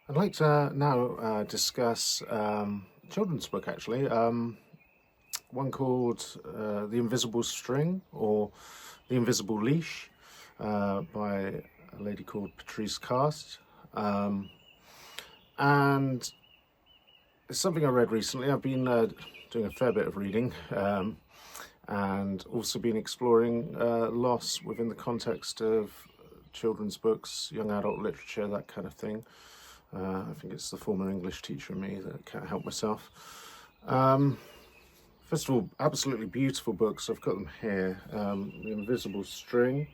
I'd like to now discuss a children's book, actually. One called The Invisible String or The Invisible Leash by a lady called Patrice Cast. And it's something I read recently. I've been doing a fair bit of reading and also been exploring loss within the context of children's books, young adult literature, that kind of thing. I think it's the former English teacher in me that can't help myself. First of all, absolutely beautiful books. I've got them here. The Invisible String,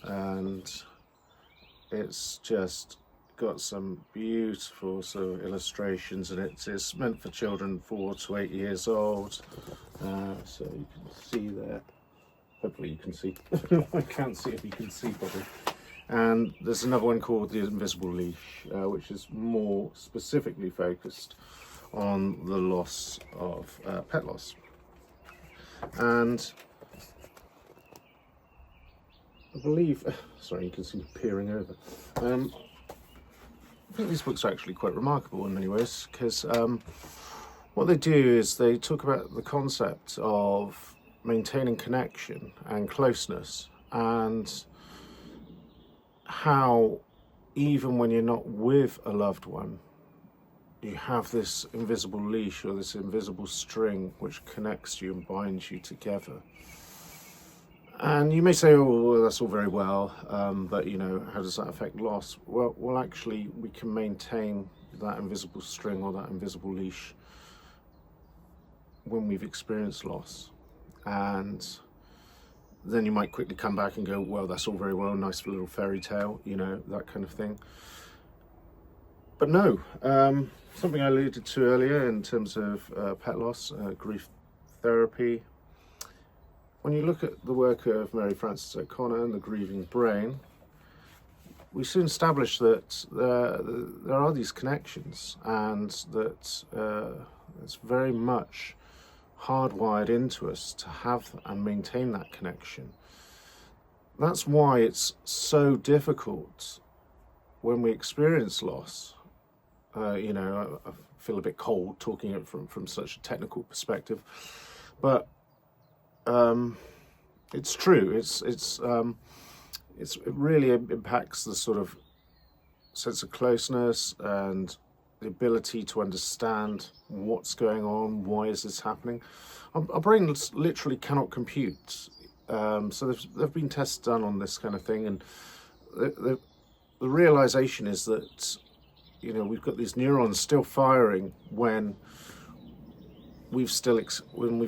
and it's just got some beautiful sort of illustrations, and it's meant for children 4 to 8 years old. So you can see there. Hopefully you can see. I can't see if you can see properly. And there's another one called The Invisible Leash, which is more specifically focused on the loss of pet loss. And I believe, sorry, you can see me peering over. I think these books are actually quite remarkable in many ways, because what they do is they talk about the concept of maintaining connection and closeness, and how even when you're not with a loved one, you have this invisible leash or this invisible string which connects you and binds you together. And you may say, oh, well, that's all very well, but you know, how does that affect loss? Well, actually, we can maintain that invisible string or that invisible leash when we've experienced loss. And then you might quickly come back and go, well, that's all very well, nice little fairy tale, you know, that kind of thing. But no, something I alluded to earlier in terms of pet loss, grief therapy. When you look at the work of Mary Frances O'Connor and The Grieving Brain, we soon establish that there are these connections, and that it's very much hardwired into us to have and maintain that connection. That's why it's so difficult when we experience loss. You know, I feel a bit cold talking it from such a technical perspective, but it's true. It really impacts the sort of sense of closeness and the ability to understand what's going on, why is this happening. Our brain literally cannot compute. So there've been tests done on this kind of thing, and the realization is that, you know, we've got these neurons still firing when we've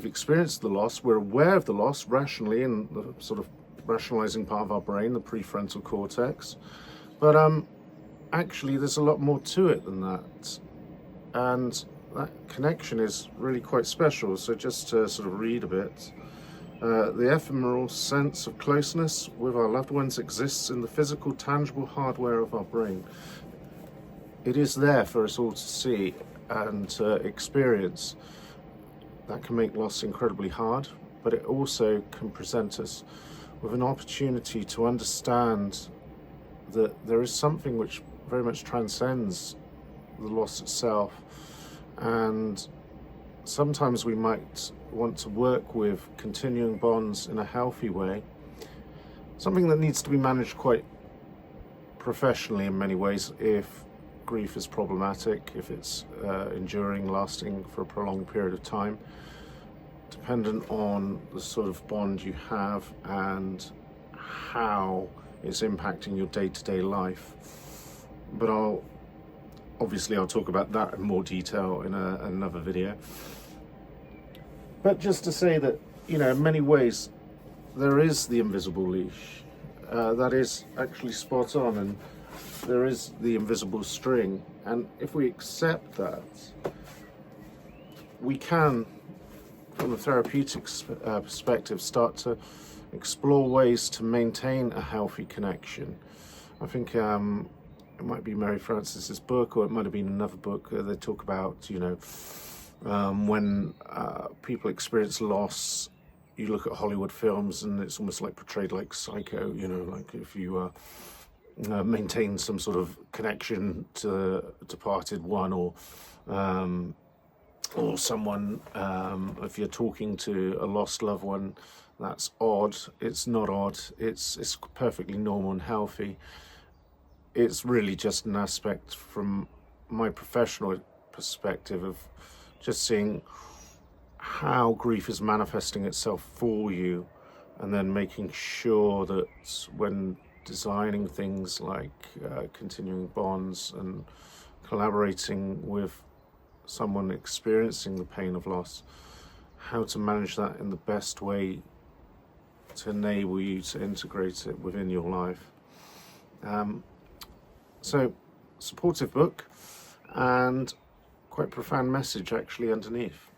experienced the loss. We're aware of the loss rationally in the sort of rationalizing part of our brain, the prefrontal cortex, but actually there's a lot more to it than that, and that connection is really quite special. So just to sort of read a bit, the ephemeral sense of closeness with our loved ones exists in the physical, tangible hardware of our brain. It is there for us all to see and to experience. That can make loss incredibly hard, but it also can present us with an opportunity to understand that there is something which very much transcends the loss itself. And sometimes we might want to work with continuing bonds in a healthy way, something that needs to be managed quite professionally in many ways if grief is problematic, if it's enduring, lasting for a prolonged period of time, dependent on the sort of bond you have and how it's impacting your day-to-day life. But I'll talk about that in more detail in another video. But just to say that, you know, in many ways there is the invisible leash. That is actually spot on, and there is the invisible string. And if we accept that, we can, from a therapeutic perspective, start to explore ways to maintain a healthy connection. I think it might be Mary Frances's book, or it might have been another book. They talk about, you know, when people experience loss, you look at Hollywood films and it's almost like portrayed like Psycho, you know, like if you maintain some sort of connection to a departed one, or someone. If you're talking to a lost loved one, that's odd. It's not odd. It's perfectly normal and healthy. It's really just an aspect from my professional perspective of just seeing how grief is manifesting itself for you, and then making sure that when designing things like continuing bonds and collaborating with someone experiencing the pain of loss, how to manage that in the best way to enable you to integrate it within your life. So, supportive book, and quite profound message actually underneath.